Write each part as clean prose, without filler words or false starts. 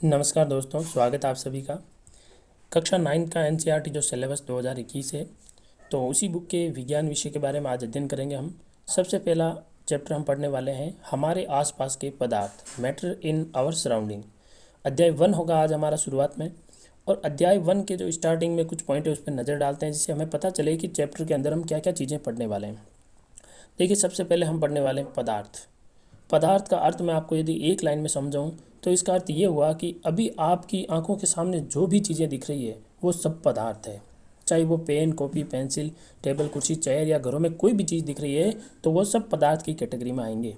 नमस्कार दोस्तों, स्वागत है आप सभी का। कक्षा 9 का एनसीईआरटी जो सिलेबस 2021 है, तो उसी बुक के विज्ञान विषय के बारे में आज अध्ययन करेंगे हम। सबसे पहला चैप्टर हम पढ़ने वाले हैं हमारे आसपास के पदार्थ, मैटर इन आवर सराउंडिंग। अध्याय 1 होगा आज हमारा शुरुआत में। और अध्याय 1 के जो स्टार्टिंग में कुछ पॉइंट है उस पर नज़र डालते हैं, जिससे हमें पता चले कि चैप्टर के अंदर हम क्या क्या चीज़ें पढ़ने वाले हैं। देखिए, सबसे पहले हम पढ़ने वाले हैं पदार्थ। पदार्थ का अर्थ मैं आपको यदि एक लाइन में समझाऊं तो इसका अर्थ ये हुआ कि अभी आपकी आंखों के सामने जो भी चीज़ें दिख रही है वो सब पदार्थ है। चाहे वो पेन, कॉपी, पेंसिल, टेबल, कुर्सी, चेयर या घरों में कोई भी चीज़ दिख रही है तो वो सब पदार्थ की कैटेगरी में आएंगे।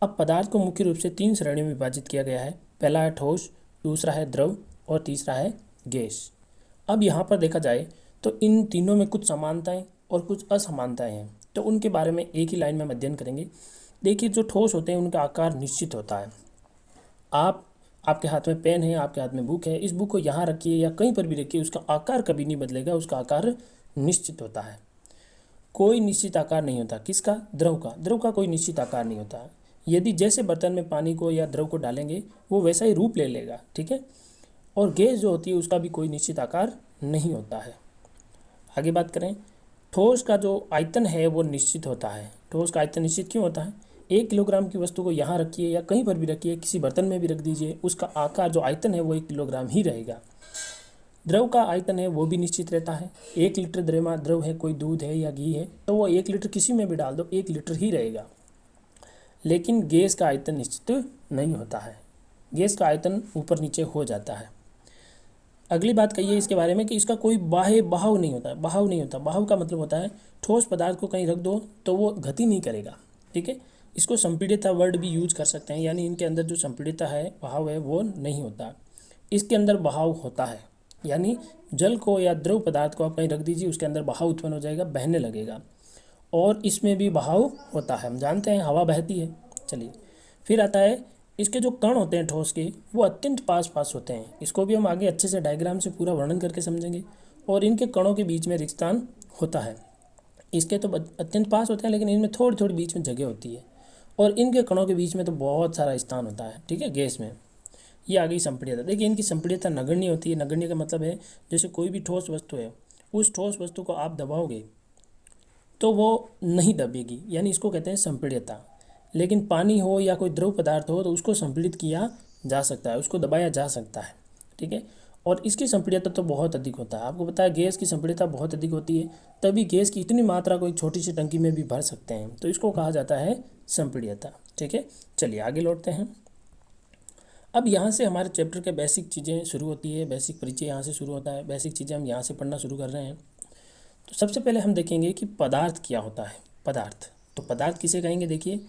अब पदार्थ को मुख्य रूप से 3 श्रेणियों में विभाजित किया गया है। पहला है ठोस, दूसरा है द्रव और तीसरा है गैस। अब यहाँ पर देखा जाए तो इन तीनों में कुछ समानताएं और कुछ असमानताएं हैं, तो उनके बारे में एक ही लाइन में अध्ययन करेंगे। देखिए, जो ठोस होते हैं उनका आकार निश्चित होता है। आपके हाथ में पेन है, आपके हाथ में बुक है, इस बुक को यहाँ रखिए या कहीं पर भी रखिए, उसका आकार कभी नहीं बदलेगा, उसका आकार निश्चित होता है। कोई निश्चित आकार नहीं होता। किसका? द्रव का। द्रव का कोई निश्चित आकार नहीं होता। यदि जैसे बर्तन में पानी को या द्रव को डालेंगे वो वैसा ही रूप ले लेगा, ठीक है। और गैस जो होती है उसका भी कोई निश्चित आकार नहीं होता है। आगे बात करें, ठोस का जो आयतन है वो निश्चित होता है। ठोस का आयतन निश्चित क्यों होता है? 1 किलोग्राम की वस्तु को यहाँ रखिए या कहीं पर भी रखिए, किसी बर्तन में भी रख दीजिए, उसका आकार जो आयतन है वो 1 किलोग्राम ही रहेगा। द्रव का आयतन है वो भी निश्चित रहता है। 1 लीटर द्रव है, कोई दूध है या घी है, तो वो 1 लीटर किसी में भी डाल दो 1 लीटर ही रहेगा। लेकिन गैस का आयतन निश्चित नहीं होता है। गैस का आयतन ऊपर नीचे हो जाता है। अगली बात कहिए इसके बारे में कि इसका कोई बाह्य बहाव नहीं होता। बहाव नहीं होता। बहाव का मतलब होता है ठोस पदार्थ को कहीं रख दो तो वो गति नहीं करेगा, ठीक है। इसको संपीड़ितता वर्ड भी यूज कर सकते हैं, यानी इनके अंदर जो संपीड़ितता है, बहाव है, वो नहीं होता। इसके अंदर बहाव होता है, यानी जल को या द्रव पदार्थ को आप कहीं रख दीजिए, उसके अंदर बहाव उत्पन्न हो जाएगा, बहने लगेगा। और इसमें भी बहाव होता है, हम जानते हैं हवा बहती है। चलिए, फिर आता है इसके जो कण होते हैं ठोस के, वो अत्यंत पास पास होते हैं। इसको भी हम आगे अच्छे से डायग्राम से पूरा वर्णन करके समझेंगे। और इनके कणों के बीच में रिक्त स्थान होता है। इसके तो अत्यंत पास होते हैं, लेकिन इनमें थोड़ी थोड़ी बीच में जगह होती है। और इनके कणों के बीच में तो बहुत सारा स्थान होता है, ठीक है, गैस में। ये आ गई संपीड़ितता। देखिए, इनकी संपीड़ितता नगण्य होती है। नगण्य का मतलब है जैसे कोई भी ठोस वस्तु है, उस ठोस वस्तु को आप दबाओगे तो वो नहीं दबेगी, यानी इसको कहते हैं संपीड़ितता। लेकिन पानी हो या कोई द्रव पदार्थ हो तो उसको संपीड़ित किया जा सकता है, उसको दबाया जा सकता है, ठीक है। और इसकी संपीड़ितता तो बहुत अधिक होता है। आपको पता है गैस की संपीड़ितता बहुत अधिक होती है, तभी गैस की इतनी मात्रा को एक छोटी सी टंकी में भी भर सकते हैं, तो इसको कहा जाता है संपीड़ितता, ठीक है। चलिए आगे लौटते हैं। अब यहाँ से हमारे चैप्टर के बेसिक चीज़ें शुरू होती है, बेसिक परिचय यहाँ से शुरू होता है, बेसिक चीज़ें हम यहाँ से पढ़ना शुरू कर रहे हैं। तो सबसे पहले हम देखेंगे कि पदार्थ क्या होता है। पदार्थ, तो पदार्थ किसे कहेंगे? देखिए,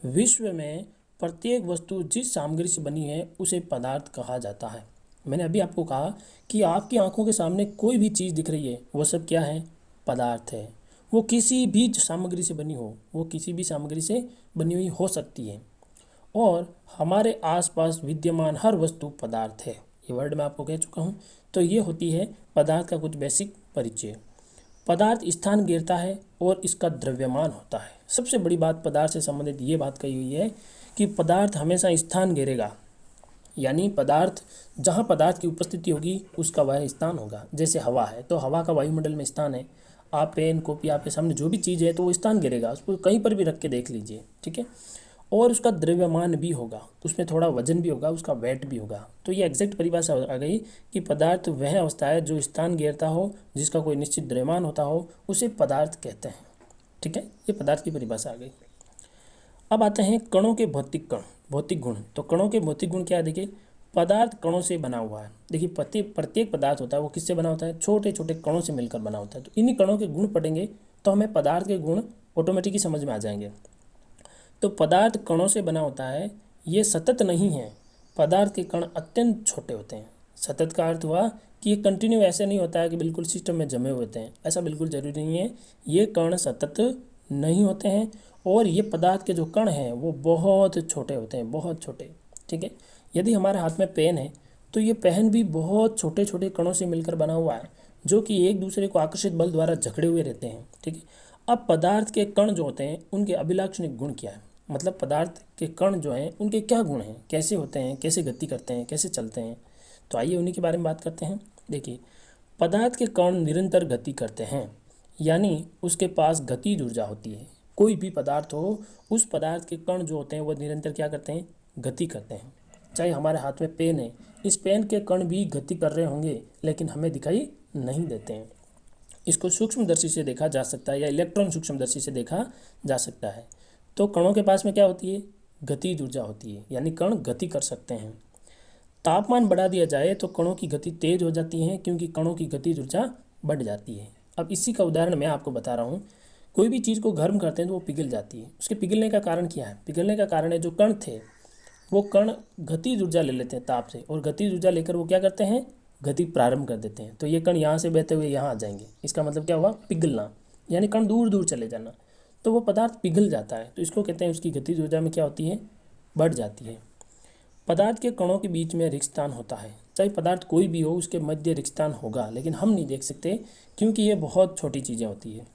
विश्व में प्रत्येक वस्तु जिस सामग्री से बनी है उसे पदार्थ कहा जाता है। मैंने अभी आपको कहा कि आपकी आंखों के सामने कोई भी चीज़ दिख रही है वो सब क्या है? पदार्थ है। वो किसी भी सामग्री से बनी हो, वो किसी भी सामग्री से बनी हुई हो सकती है। और हमारे आसपास विद्यमान हर वस्तु पदार्थ है। ये वर्ड मैं आपको कह चुका हूँ। तो ये होती है पदार्थ का कुछ बेसिक परिचय। पदार्थ स्थान घेरता है और इसका द्रव्यमान होता है। सबसे बड़ी बात पदार्थ से संबंधित ये बात कही हुई है कि पदार्थ हमेशा स्थान घेरेगा, यानी पदार्थ जहाँ पदार्थ की उपस्थिति होगी उसका वह स्थान होगा। जैसे हवा है तो हवा का वायुमंडल में स्थान है। आप पेन, कॉपी, आपके सामने जो भी चीज़ है तो वो स्थान घेरेगा, उसको कहीं पर भी रख के देख लीजिए, ठीक है। और उसका द्रव्यमान भी होगा, उसमें थोड़ा वजन भी होगा, उसका वेट भी होगा। तो ये एग्जैक्ट परिभाषा आ गई कि पदार्थ वह अवस्था है जो स्थान घेरता हो, जिसका कोई निश्चित द्रव्यमान होता हो, उसे पदार्थ कहते हैं, ठीक है। ये पदार्थ की परिभाषा आ गई। अब आते हैं कणों के भौतिक भौतिक गुण। तो कणों के भौतिक गुण क्या है? देखिए, पदार्थ कणों से बना हुआ है। देखिए, प्रत्येक पदार्थ होता है वो किससे बना होता है? छोटे छोटे कणों से मिलकर बना होता है। तो इन्हीं कणों के गुण पढ़ेंगे तो हमें पदार्थ के गुण ऑटोमेटिकली समझ में आ जाएंगे। तो पदार्थ कणों से बना होता है, ये सतत नहीं है। पदार्थ के कण अत्यंत छोटे होते हैं। सतत का अर्थ हुआ कि ये कंटिन्यू ऐसे नहीं होता है कि बिल्कुल सिस्टम में जमे हुए होते हैं, ऐसा बिल्कुल जरूरी नहीं है। ये कण सतत नहीं होते हैं और ये पदार्थ के जो कण हैं वो बहुत छोटे होते हैं, बहुत छोटे, ठीक है। यदि हमारे हाथ में पेन है तो ये पेन भी बहुत छोटे छोटे कणों से मिलकर बना हुआ है, जो कि एक दूसरे को आकर्षित बल द्वारा जकड़े हुए रहते हैं, ठीक है। अब पदार्थ के कण जो होते हैं उनके अभिलाक्षणिक गुण क्या है? मतलब पदार्थ के कण जो हैं उनके क्या गुण हैं, कैसे होते हैं, कैसे गति करते हैं, कैसे चलते हैं। तो आइए उन्हीं के बारे में बात करते हैं। देखिए, पदार्थ के कण निरंतर गति करते हैं, यानी उसके पास गतिज ऊर्जा होती है। कोई भी पदार्थ हो, उस पदार्थ के कण जो होते हैं वो निरंतर क्या करते हैं, गति करते हैं। चाहे हमारे हाथ में पेन है, इस पेन के कण भी गति कर रहे होंगे लेकिन हमें दिखाई नहीं देते हैं। इसको सूक्ष्मदर्शी से देखा जा सकता है या इलेक्ट्रॉन सूक्ष्मदर्शी से देखा जा सकता है। तो कणों के पास में क्या होती है, गतिज ऊर्जा होती है, यानी कण गति कर सकते हैं। तापमान बढ़ा दिया जाए तो कणों की गति तेज हो जाती है, क्योंकि कणों की गतिज ऊर्जा बढ़ जाती है। अब इसी का उदाहरण मैं आपको बता रहा हूँ। कोई भी चीज़ को गर्म करते हैं तो वो पिघल जाती है। उसके पिघलने का कारण क्या है, पिघलने का कारण है जो कण थे वो कण गतिज ऊर्जा ले लेते हैं ताप से, और गतिज ऊर्जा लेकर वो क्या करते हैं, गति प्रारंभ कर देते हैं। तो ये कण यहाँ से बहते हुए यहाँ आ जाएंगे, इसका मतलब क्या हुआ, पिघलना, यानी कण दूर दूर चले जाना। तो वो पदार्थ पिघल जाता है, तो इसको कहते हैं उसकी गतिज ऊर्जा में क्या होती है, बढ़ जाती है। पदार्थ के कणों के बीच में रिक्तस्थान होता है। चाहे पदार्थ कोई भी हो, उसके मध्य रिक्तस्थान होगा, लेकिन हम नहीं देख सकते क्योंकि ये बहुत छोटी चीज़ें होती है।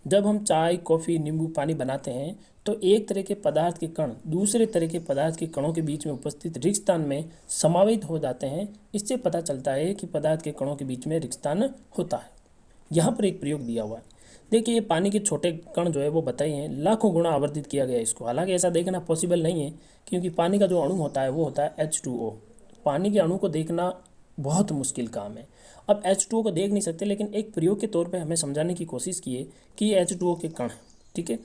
जब हम चाय, कॉफ़ी, नींबू पानी बनाते हैं तो एक तरह के पदार्थ के कण दूसरे तरह के पदार्थ के कणों के बीच में उपस्थित रिक्तस्थान में समावित हो जाते हैं। इससे पता चलता है कि पदार्थ के कणों के बीच में रिक्तस्थान होता है। यहाँ पर एक प्रयोग दिया हुआ है। देखिए, ये पानी के छोटे कण जो है वो बताइए हैं, लाखों गुना आवर्धित किया गया है इसको। हालांकि ऐसा देखना पॉसिबल नहीं है, क्योंकि पानी का जो अणु होता है वो होता है H2O। पानी के अणु को देखना बहुत मुश्किल काम है। अब H2O को देख नहीं सकते, लेकिन एक प्रयोग के तौर पे हमें समझाने की कोशिश की है कि ये H2O के कण हैं, ठीक है।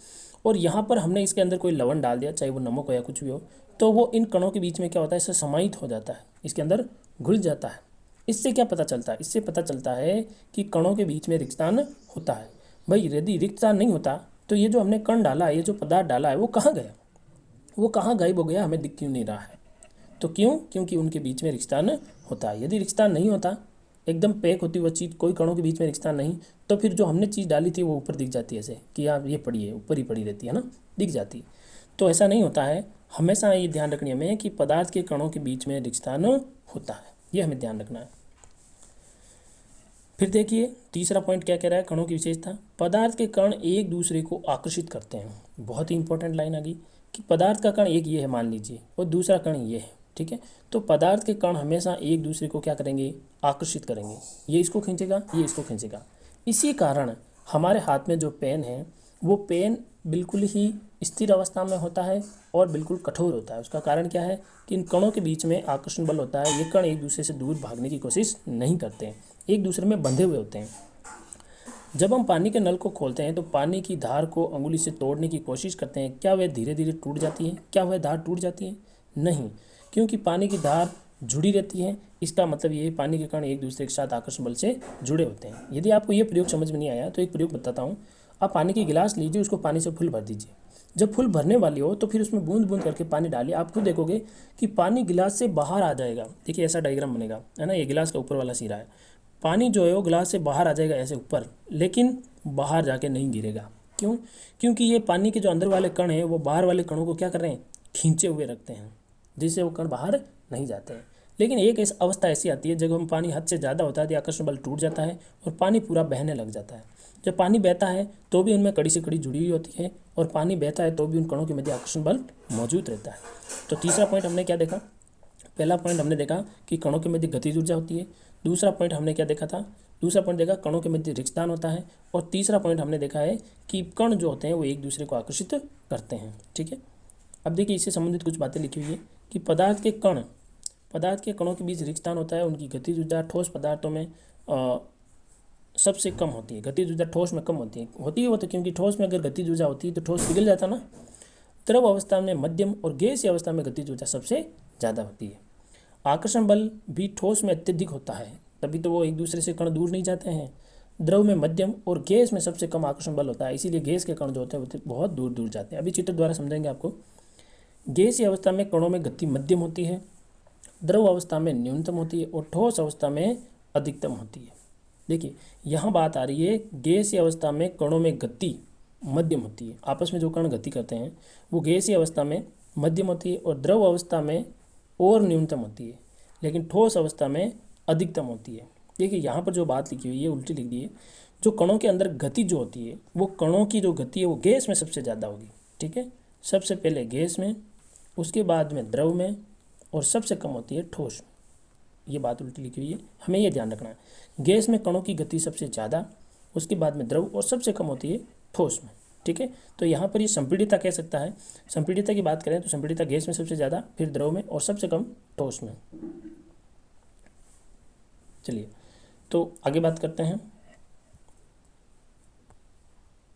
और यहाँ पर हमने इसके अंदर कोई लवण डाल दिया, चाहे वो नमक हो या कुछ भी हो, तो वो इन कणों के बीच में क्या होता है, इससे समाहित हो जाता है, इसके अंदर घुल जाता है। इससे क्या पता चलता है, इससे पता चलता है कि कणों के बीच में रिक्तस्थान होता है। भाई, यदि रिक्तस्थान नहीं होता तो ये जो हमने कण डाला है, ये जो पदार्थ डाला है, वो कहाँ गया, वो कहाँ गायब हो गया, हमें दिख क्यों नहीं रहा है। तो क्यों, क्योंकि उनके बीच में रिक्तस्थान होता है। यदि रिक्तस्थान नहीं होता, एकदम पैक होती वो चीज़, कोई कणों के बीच में रिक्तस्थान नहीं, तो फिर जो हमने चीज़ डाली थी वो ऊपर दिख जाती है, ऐसे कि यार ये पड़ी है, ऊपर ही पड़ी रहती है ना, दिख जाती। तो ऐसा नहीं होता है। हमेशा ये ध्यान रखनी हमें कि पदार्थ के कणों के बीच में रिक्तस्थान होता है, ये हमें ध्यान रखना है। फिर देखिए, तीसरा पॉइंट क्या कह रहा है, कणों की विशेषता। पदार्थ के कण एक दूसरे को आकर्षित करते हैं। बहुत ही इंपॉर्टेंट लाइन आ गई कि पदार्थ का कण एक ये है मान लीजिए, और दूसरा कण ये है, ठीक है। तो पदार्थ के कण हमेशा एक दूसरे को क्या करेंगे, आकर्षित करेंगे। ये इसको खींचेगा, ये इसको खींचेगा। इसी कारण हमारे हाथ में जो पेन है वो पेन बिल्कुल ही स्थिर अवस्था में होता है और बिल्कुल कठोर होता है। उसका कारण क्या है कि इन कणों के बीच में आकर्षण बल होता है। ये कण एक दूसरे से दूर भागने की कोशिश नहीं करते हैं, एक दूसरे में बंधे हुए होते हैं। जब हम पानी के नल को खोलते हैं तो पानी की धार को अंगुली से तोड़ने की कोशिश करते हैं। क्या वह धीरे धीरे टूट जाती है, क्या वह धार टूट जाती है, नहीं, क्योंकि पानी की धार जुड़ी रहती है। इसका मतलब ये पानी के कण एक दूसरे के साथ आकर्षण बल से जुड़े होते हैं। यदि आपको ये प्रयोग समझ में नहीं आया तो एक प्रयोग बताता हूँ। आप पानी की गिलास लीजिए, उसको पानी से फुल भर दीजिए। जब फुल भरने वाली हो तो फिर उसमें बूंद बूंद करके पानी डालिए। आप खुद देखोगे कि पानी गिलास से बाहर आ जाएगा। देखिए, ऐसा डायग्राम बनेगा, है ना। ये गिलास का ऊपर वाला सिरा है, पानी जो है वो गिलास से बाहर आ जाएगा ऐसे ऊपर, लेकिन बाहर जाके नहीं गिरेगा। क्यों, क्योंकि ये पानी के जो अंदर वाले कण हैं वो बाहर वाले कणों को क्या कर रहे हैं, खींचे हुए रखते हैं, जिससे वो कण बाहर नहीं जाते हैं। लेकिन एक अवस्था ऐसी आती है जब हम पानी हद से ज़्यादा होता है तो आकर्षण बल टूट जाता है और पानी पूरा बहने लग जाता है। जब पानी बहता है तो भी उनमें कड़ी से कड़ी जुड़ी हुई होती है, और पानी बहता है तो भी उन कणों के मध्य आकर्षण बल मौजूद रहता है। तो तीसरा पॉइंट हमने क्या देखा, पहला पॉइंट हमने देखा कि कणों के मध्य गतिज ऊर्जा होती है। दूसरा पॉइंट हमने क्या देखा था, दूसरा पॉइंट देखा कणों के मध्य रिक्तस्थान होता है। और तीसरा पॉइंट हमने देखा है कि कण जो होते हैं वो एक दूसरे को आकर्षित करते हैं, ठीक है। अब देखिए, इससे संबंधित कुछ बातें लिखी हुई है कि पदार्थ के कणों के बीच रिक्तस्थान होता है। उनकी गतिज ऊर्जा ठोस पदार्थों में सबसे कम होती है। गतिज ऊर्जा ठोस में कम होती है वो तो, क्योंकि ठोस में अगर गतिज ऊर्जा होती है तो ठोस पिघल जाता ना। द्रव अवस्था में मध्यम और गैसीय अवस्था में गतिज ऊर्जा सबसे ज़्यादा होती है। आकर्षण बल भी ठोस में अत्यधिक होता है, तभी तो वो एक दूसरे से कण दूर नहीं जाते हैं। द्रव में मध्यम और गैस में सबसे कम आकर्षण बल होता है, इसीलिए गैस के कण जो होते हैं वो बहुत दूर दूर जाते हैं। अभी चित्र द्वारा समझेंगे आपको। गैसीय अवस्था में कणों में गति मध्यम होती है, द्रव अवस्था में न्यूनतम होती है और ठोस अवस्था में अधिकतम होती है। देखिए, यहाँ बात आ रही है गैसीय अवस्था में कणों में गति मध्यम होती है। आपस में जो कण गति करते हैं वो गैसीय अवस्था में मध्यम होती है और द्रव अवस्था में और न्यूनतम होती है, लेकिन ठोस अवस्था में अधिकतम होती है। देखिए, यहाँ पर जो बात लिखी हुई है उल्टी लिख दी है। जो कणों के अंदर गति जो होती है वो कणों की जो गति है वो गैस में सबसे ज़्यादा होगी, ठीक है, सबसे पहले गैस में, उसके बाद में द्रव में, और सबसे कम होती है ठोस में। ये बात उल्टी लिखी हुई है, हमें ये ध्यान रखना है। गैस में कणों की गति सबसे ज़्यादा, उसके बाद में द्रव, और सबसे कम होती है ठोस में। ठीक है, तो यहाँ पर ये संपीड़ितता कह सकता है। संपीड़ितता की बात करें तो संपीड़ितता गैस में सबसे ज़्यादा, फिर द्रव में, और सबसे कम ठोस में। चलिए तो आगे बात करते हैं।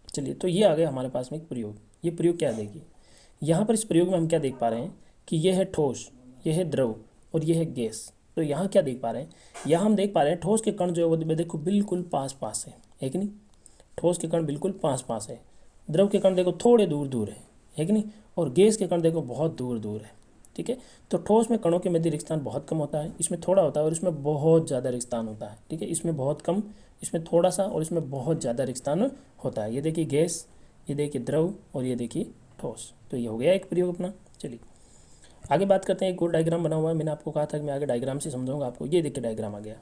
चलिए तो ये आ गया हमारे पास में एक प्रयोग। ये प्रयोग क्या है देखिए, यहाँ पर इस प्रयोग में हम क्या देख पा रहे हैं कि यह है ठोस, यह है द्रव, और यह है गैस। तो यहाँ क्या देख पा रहे हैं, यहाँ हम देख पा रहे हैं ठोस के कण जो है वो देखो बिल्कुल पास पास है कि नहीं। ठोस के कण बिल्कुल पास पास है, द्रव के कण देखो थोड़े दूर दूर है कि नहीं, और गैस के कण देखो बहुत दूर दूर है। ठीक है, तो ठोस में कणों के मध्य रिक्त स्थान बहुत कम होता है, इसमें थोड़ा होता है, और इसमें बहुत ज़्यादा रिक्त स्थान होता है। ठीक है, इसमें बहुत कम, इसमें थोड़ा सा, और इसमें बहुत ज़्यादा रिक्त स्थान होता है। ये देखिए गैस, ये देखिए द्रव, और ये देखिए ठोस। तो ये हो गया एक प्रयोग अपना। चलिए आगे बात करते हैं। एक और डायग्राम बना हुआ है, मैंने आपको कहा था कि मैं आगे डायग्राम से समझाऊंगा आपको। ये देखिए डायग्राम आ गया।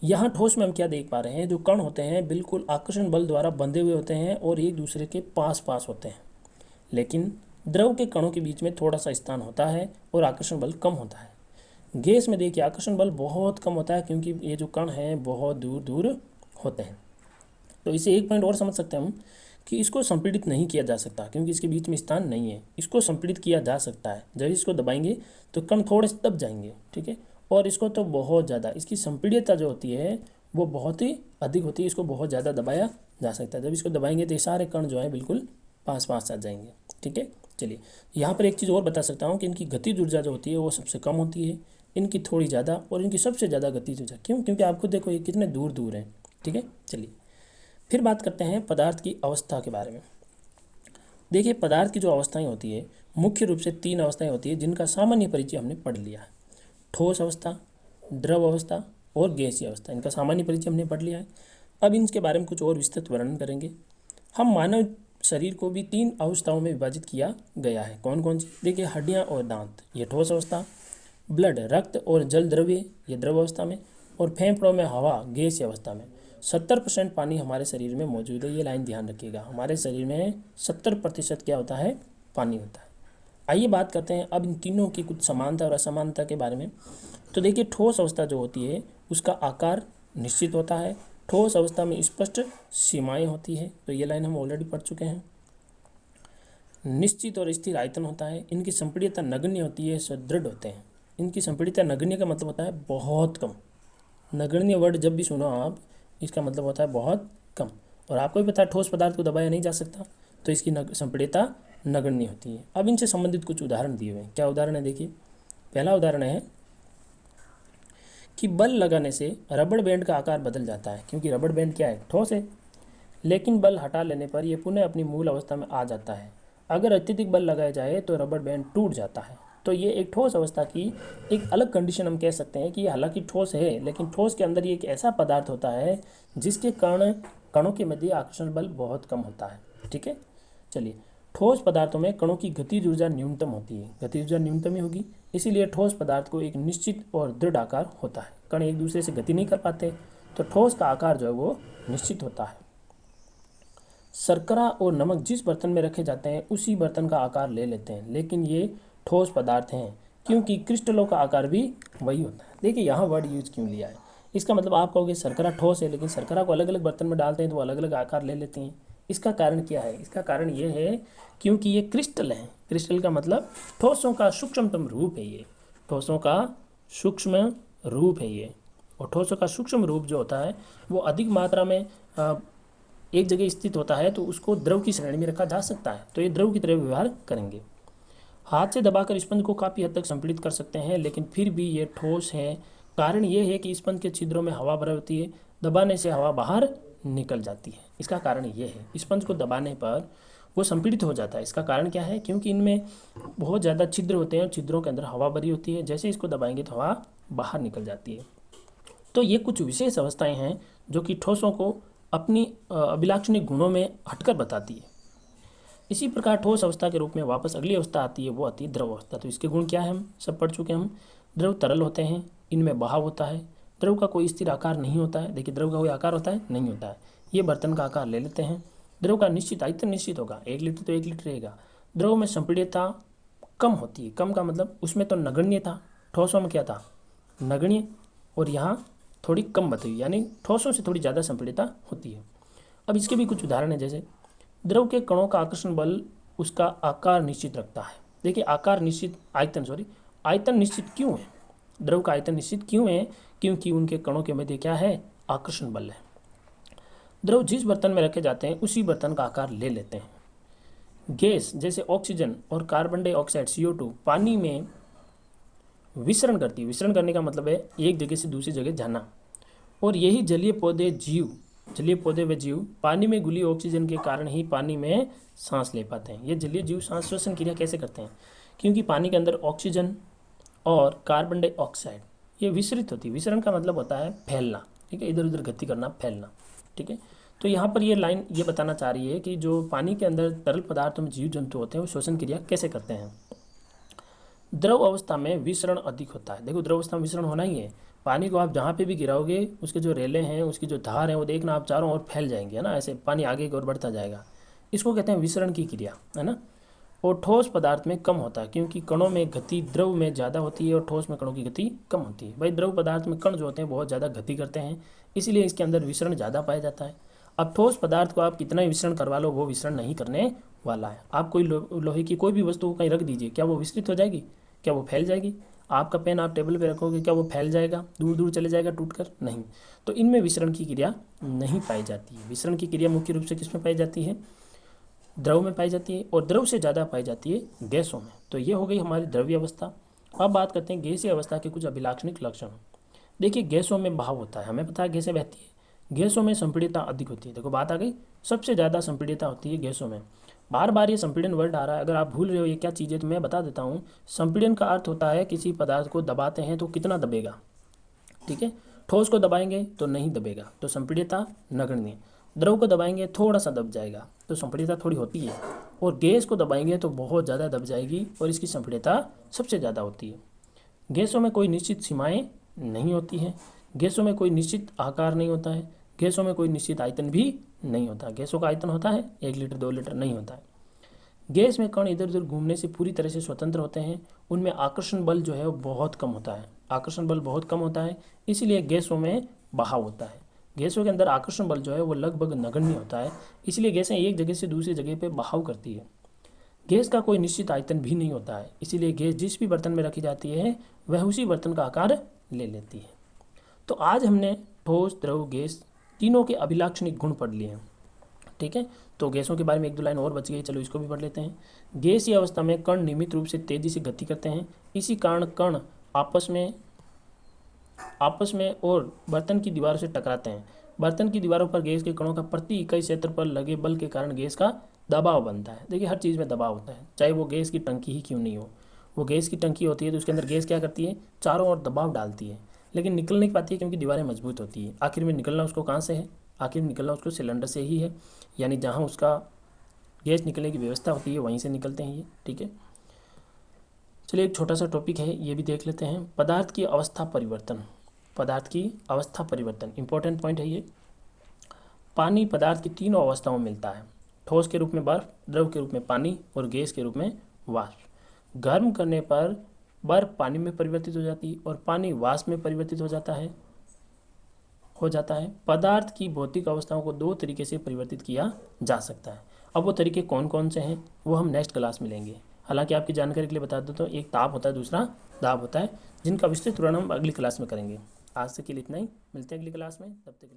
यहाँ ठोस में हम क्या देख पा रहे हैं, जो कण होते हैं बिल्कुल आकर्षण बल द्वारा बंधे हुए होते हैं और एक दूसरे के पास पास होते हैं। लेकिन द्रव के कणों के बीच में थोड़ा सा स्थान होता है और आकर्षण बल कम होता है। गैस में देखिए आकर्षण बल बहुत कम होता है, क्योंकि ये जो कण हैं बहुत दूर दूर होते हैं। तो इसे एक पॉइंट और समझ सकते हैं हम कि इसको संपीड़ित नहीं किया जा सकता, क्योंकि इसके बीच में स्थान नहीं है। इसको संपीड़ित किया जा सकता है, जब इसको दबाएंगे तो कण थोड़े से दब जाएंगे। ठीक है, और इसको तो बहुत ज़्यादा, इसकी संपीड़ितता जो होती है वो बहुत ही अधिक होती है, इसको बहुत ज़्यादा दबाया जा सकता है। जब इसको दबाएंगे तो ये सारे कण जो है बिल्कुल पास पास आ जाएंगे। ठीक है, चलिए यहाँ पर एक चीज़ और बता सकता हूँ कि इनकी गतिज ऊर्जा जो होती है वो सबसे कम होती है, इनकी थोड़ी ज़्यादा, और इनकी सबसे ज़्यादा गतिज ऊर्जा। क्यों? क्योंकि आप खुद देखो ये कितने दूर दूर हैं। ठीक है, चलिए फिर बात करते हैं पदार्थ की अवस्था के बारे में। देखिए पदार्थ की जो अवस्थाएं होती है, मुख्य रूप से 3 अवस्थाएं होती है, जिनका सामान्य परिचय हमने पढ़ लिया है। ठोस अवस्था, द्रव अवस्था और गैसीय अवस्था, इनका सामान्य परिचय हमने पढ़ लिया है। अब इनके बारे में कुछ और विस्तृत वर्णन करेंगे। हम मानव शरीर को भी 3 अवस्थाओं में विभाजित किया गया है। कौन कौन सी? देखिए हड्डियाँ और दांत, ये ठोस अवस्था। ब्लड, रक्त और जल द्रव्य, ये द्रव अवस्था में। और फेफड़ों में हवा, गैसीय अवस्था में। 70% पानी हमारे शरीर में मौजूद है। ये लाइन ध्यान रखिएगा, हमारे शरीर में 70% क्या होता है? पानी होता है। आइए बात करते हैं अब इन तीनों की कुछ समानता और असमानता के बारे में। तो देखिए ठोस अवस्था जो होती है उसका आकार निश्चित होता है। ठोस अवस्था में स्पष्ट सीमाएं होती है, तो ये लाइन हम ऑलरेडी पढ़ चुके हैं। निश्चित और स्थिर आयतन होता है। इनकी संपीड़ितता नगण्य होती है, सुदृढ़ होते हैं। इनकी संपीड़ितता नगण्य का मतलब होता है बहुत कम। नगण्य वर्ड जब भी सुनो आप, इसका मतलब होता है बहुत कम। और आपको भी पता है ठोस पदार्थ को दबाया नहीं जा सकता, तो इसकी संपीड़ितता नगण्य होती है। अब इनसे संबंधित कुछ उदाहरण दिए हुए हैं। क्या उदाहरण है देखिए, पहला उदाहरण है कि बल लगाने से रबड़ बैंड का आकार बदल जाता है, क्योंकि रबड़ बैंड क्या है? ठोस है। लेकिन बल हटा लेने पर यह पुनः अपनी मूल अवस्था में आ जाता है। अगर अत्यधिक बल लगाया जाए तो रबड़ बैंड टूट जाता है। तो ये एक ठोस अवस्था की एक अलग कंडीशन हम कह सकते हैं कि ये हालांकि ठोस है, लेकिन ठोस के अंदर ये एक ऐसा पदार्थ होता है जिसके कारण कणों के मध्य आकर्षण बल बहुत कम होता है। ठीक है, चलिए ठोस पदार्थों में कणों की गतिज ऊर्जा न्यूनतम होती है। गतिज ऊर्जा न्यूनतम ही होगी, इसीलिए ठोस पदार्थ को एक निश्चित और दृढ़ आकार होता है। कण एक दूसरे से गति नहीं कर पाते, तो ठोस का आकार जो है वो निश्चित होता है। शर्करा और नमक जिस बर्तन में रखे जाते हैं उसी बर्तन का आकार ले लेते हैं, लेकिन ये ठोस पदार्थ हैं, क्योंकि क्रिस्टलों का आकार भी वही होता है। देखिए यहाँ वर्ड यूज क्यों लिया है, इसका मतलब आप कहोगे शर्करा ठोस है, लेकिन शर्करा को अलग अलग बर्तन में डालते हैं तो वो अलग अलग आकार ले लेती हैं। इसका कारण क्या है? इसका कारण ये है क्योंकि ये क्रिस्टल हैं। क्रिस्टल का मतलब ठोसों का सूक्ष्मतम रूप है। ये ठोसों का सूक्ष्म रूप है ये, और ठोसों का सूक्ष्म रूप जो होता है वो अधिक मात्रा में एक जगह स्थित होता है, तो उसको द्रव की श्रेणी में रखा जा सकता है। तो ये द्रव की तरह व्यवहार करेंगे। हाथ से दबाकर स्पंज को काफ़ी हद तक संपीड़ित कर सकते हैं, लेकिन फिर भी ये ठोस है। कारण ये है कि स्पंज के छिद्रों में हवा भरी होती है, दबाने से हवा बाहर निकल जाती है। इसका कारण ये है, स्पंज को दबाने पर वो संपीड़ित हो जाता है। इसका कारण क्या है? क्योंकि इनमें बहुत ज़्यादा छिद्र होते हैं और छिद्रों के अंदर हवा भरी होती है। जैसे इसको दबाएंगे तो हवा बाहर निकल जाती है। तो ये कुछ विशेष अवस्थाएं हैं जो कि ठोसों को अपनी अभिलाक्षणिक गुणों में हटकर बताती है। इसी प्रकार ठोस अवस्था के रूप में वापस अगली अवस्था आती है, वो आती है द्रव अवस्था। तो इसके गुण क्या है हम सब पढ़ चुके हैं। हम द्रव तरल होते हैं, इनमें बहाव होता है। द्रव का कोई स्थिर आकार नहीं होता है। देखिए द्रव का कोई आकार होता है? नहीं होता है। ये बर्तन का आकार ले लेते हैं। द्रव का निश्चित आयतन निश्चित होगा, 1 लीटर तो 1 लीटर रहेगा। द्रव में संपीड्यता कम होती है। कम का मतलब उसमें तो नगण्य था, ठोसों में क्या था, नगण्य, और यहाँ थोड़ी कम बताई हुई, यानी ठोसों से थोड़ी ज़्यादा संपीड्यता होती है। अब इसके भी कुछ उदाहरण है, जैसे द्रव के कणों का आकर्षण बल उसका आकार निश्चित रखता है। देखिए आकार निश्चित, आयतन निश्चित क्यों है, द्रव का आयतन निश्चित क्यों है, क्योंकि उनके कणों के मध्य क्या है, आकर्षण बल है। द्रव जिस बर्तन में रखे जाते हैं उसी बर्तन का आकार ले लेते हैं। गैस जैसे ऑक्सीजन और कार्बन डाइऑक्साइड CO2 पानी में विसरण करती है। विसरण करने का मतलब है एक जगह से दूसरी जगह जाना। और यही जलीय पौधे व जीव पानी में घुली ऑक्सीजन के कारण ही पानी में सांस ले पाते हैं। ये जलीय जीव सांस श्वसन क्रिया कैसे करते हैं, क्योंकि पानी के अंदर ऑक्सीजन और कार्बन डाइऑक्साइड ये विसरित होती है। विसरण का मतलब होता है फैलना, ठीक है, इधर उधर गति करना, फैलना, ठीक है। तो यहाँ पर ये लाइन ये बताना चाह रही है कि जो पानी के अंदर तरल पदार्थों में जीव जंतु होते हैं वो श्वसन क्रिया कैसे करते हैं। द्रव अवस्था में विसरण अधिक होता है। देखो द्रव अवस्था में विसरण होना ही है। पानी को आप जहाँ पे भी गिराओगे उसके जो रेले हैं, उसकी जो धार है, वो देखना आप चारों ओर फैल जाएंगे, है ना, ऐसे पानी आगे की ओर बढ़ता जाएगा। इसको कहते हैं विसरण की क्रिया, है ना। और ठोस पदार्थ में कम होता है, क्योंकि कणों में गति द्रव में ज़्यादा होती है और ठोस में कणों की गति कम होती है। भाई द्रव पदार्थ में कण जो होते हैं बहुत ज़्यादा गति करते हैं, इसलिए इसके अंदर विसरण ज़्यादा पाया जाता है। अब ठोस पदार्थ को आप कितना ही विसरण करवा लो, वो विसरण नहीं करने वाला है। आप कोई लोहे की कोई भी वस्तु को कहीं रख दीजिए, क्या वो विस्तृत हो जाएगी, क्या वो फैल जाएगी। आपका पेन आप टेबल पे रखोगे, क्या वो फैल जाएगा, दूर दूर चले जाएगा टूटकर, नहीं। तो इनमें विसरण की क्रिया नहीं पाई जाती है। विसरण की क्रिया मुख्य रूप से किसमें पाई जाती है, द्रव में पाई जाती है, और द्रव से ज़्यादा पाई जाती है गैसों में। तो ये हो गई हमारी द्रव्य अवस्था। अब बात करते हैं गैसीय अवस्था के कुछ अभिलाक्षणिक लक्षण। देखिए गैसों में बहाव होता है, हमें पता है गैसें बहती है। गैसों में संपीड्यता अधिक होती है। देखो बात आ गई, सबसे ज़्यादा संपीड्यता होती है गैसों में। बार बार ये संपीड़न वर्ड आ रहा है, अगर आप भूल रहे हो ये क्या चीज़ है तो मैं बता देता हूँ। संपीड़न का अर्थ होता है किसी पदार्थ को दबाते हैं तो कितना दबेगा, ठीक है। ठोस को दबाएंगे तो नहीं दबेगा, तो संपीड्यता नगण्य। द्रव को दबाएंगे थोड़ा सा दब जाएगा, तो संपीड्यता थोड़ी होती है। और गैस को दबाएंगे तो बहुत ज़्यादा दब जाएगी और इसकी संपीड्यता सबसे ज़्यादा होती है। गैसों में कोई निश्चित सीमाएं नहीं होती हैं। गैसों में कोई निश्चित आकार नहीं होता है। गैसों में कोई निश्चित आयतन भी नहीं होता। गैसों का आयतन होता है 1 लीटर 2 लीटर, नहीं होता है। गैस में कण इधर उधर घूमने से पूरी तरह से स्वतंत्र होते हैं। उनमें आकर्षण बल जो है वो बहुत कम होता है। आकर्षण बल बहुत कम होता है, इसीलिए गैसों में बहाव होता है। गैसों के अंदर आकर्षण बल जो है वो लगभग नगण्य होता है, इसलिए गैसें एक जगह से दूसरी जगह पर बहाव करती है। गैस का कोई निश्चित आयतन भी नहीं होता है, इसीलिए गैस जिस भी बर्तन में रखी जाती है वह उसी बर्तन का आकार ले लेती है। तो आज हमने ठोस, द्रव, गैस तीनों के अभिलाक्षणिक गुण पढ़ लिए हैं, ठीक है। तो गैसों के बारे में 1-2 लाइन और बच गई, चलो इसको भी पढ़ लेते हैं। गैसीय अवस्था में कण नियमित रूप से तेजी से गति करते हैं। इसी कारण कण आपस में और बर्तन की दीवारों से टकराते हैं। बर्तन की दीवारों पर गैस के कणों का प्रति इकाई क्षेत्र पर लगे बल के कारण गैस का दबाव बनता है। देखिए हर चीज़ में दबाव होता है, चाहे वो गैस की टंकी ही क्यों नहीं हो। वो गैस की टंकी होती है तो उसके अंदर गैस क्या करती है, चारों ओर दबाव डालती है, लेकिन निकल नहीं पाती है क्योंकि दीवारें मजबूत होती है। आखिर में निकलना उसको कहाँ से है, आखिर में निकलना उसको सिलेंडर से ही है, यानी जहाँ उसका गैस निकलने की व्यवस्था होती है वहीं से निकलते हैं ये, ठीक है। चलिए एक छोटा सा टॉपिक है ये भी देख लेते हैं। पदार्थ की अवस्था परिवर्तन। पदार्थ की अवस्था परिवर्तन इंपॉर्टेंट पॉइंट है ये। पानी पदार्थ की तीनों अवस्थाओं में मिलता है, ठोस के रूप में बर्फ, द्रव के रूप में पानी और गैस के रूप में वाष्प। गर्म करने पर बर्फ पानी में परिवर्तित हो जाती है और पानी वाष्प में परिवर्तित हो जाता है। पदार्थ की भौतिक अवस्थाओं को 2 तरीके से परिवर्तित किया जा सकता है। अब वो तरीके कौन कौन से हैं वो हम नेक्स्ट क्लास में लेंगे। हालांकि आपकी जानकारी के लिए बता देता हूँ, एक ताप होता है, दूसरा दाब होता है, जिनका विस्तृत वर्णन हम अगली क्लास में करेंगे। आज तक के लिए इतना ही, मिलते हैं अगली क्लास में, तब तक